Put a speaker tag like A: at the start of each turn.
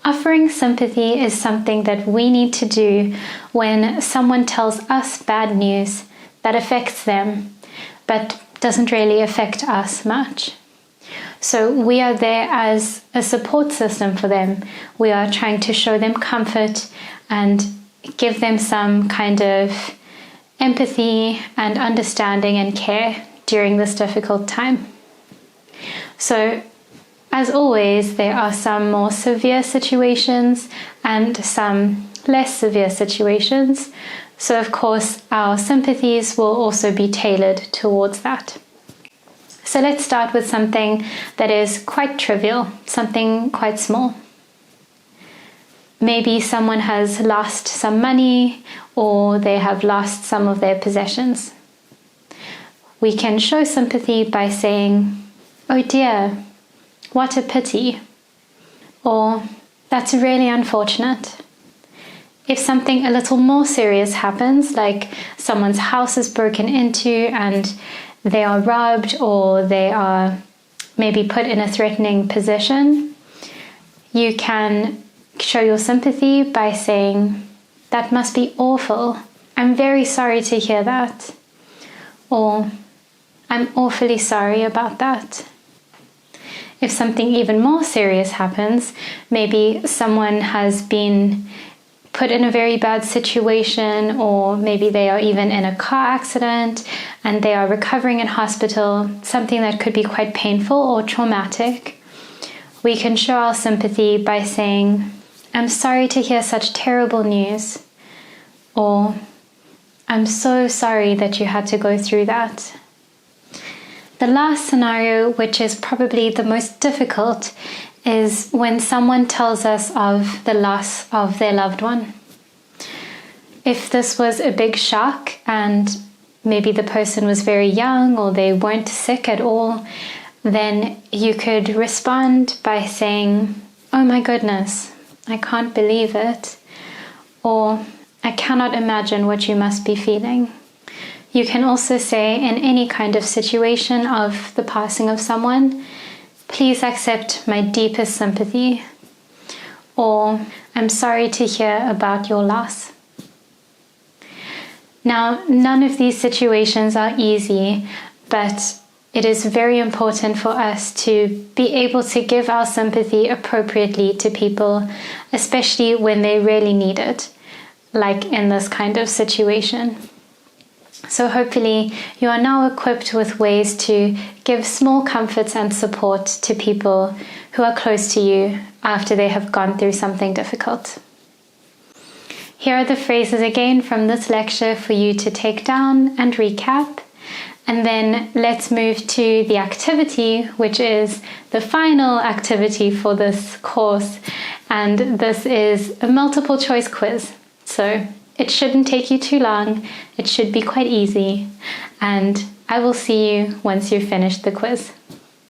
A: Offering sympathy is something that we need to do when someone tells us bad news that affects them, but doesn't really affect us much. So we are there as a support system for them. We are trying to show them comfort and give them some kind of empathy and understanding and care during this difficult time. So, as always, there are some more severe situations and some less severe situations. So, of course, our sympathies will also be tailored towards that. So let's start with something that is quite trivial, something quite small. Maybe someone has lost some money or they have lost some of their possessions. We can show sympathy by saying, "Oh dear, what a pity," or "That's really unfortunate." If something a little more serious happens, like someone's house is broken into and they are robbed or they are maybe put in a threatening position, you can show your sympathy by saying, "That must be awful. I'm very sorry to hear that." Or, "I'm awfully sorry about that." If something even more serious happens, maybe someone has been put in a very bad situation, or maybe they are even in a car accident and they are recovering in hospital, something that could be quite painful or traumatic, we can show our sympathy by saying, "I'm sorry to hear such terrible news," or "I'm so sorry that you had to go through that." The last scenario, which is probably the most difficult, is when someone tells us of the loss of their loved one. If this was a big shock and maybe the person was very young or they weren't sick at all, then you could respond by saying, "Oh my goodness, I can't believe it," or "I cannot imagine what you must be feeling." You can also say, in any kind of situation of the passing of someone, "Please accept my deepest sympathy," or "I'm sorry to hear about your loss." Now, none of these situations are easy, but it is very important for us to be able to give our sympathy appropriately to people, especially when they really need it, like in this kind of situation. So hopefully you are now equipped with ways to give small comforts and support to people who are close to you after they have gone through something difficult. Here are the phrases again from this lecture for you to take down and recap. And then let's move to the activity, which is the final activity for this course. And this is a multiple choice quiz. So it shouldn't take you too long. It should be quite easy. And I will see you once you've finished the quiz.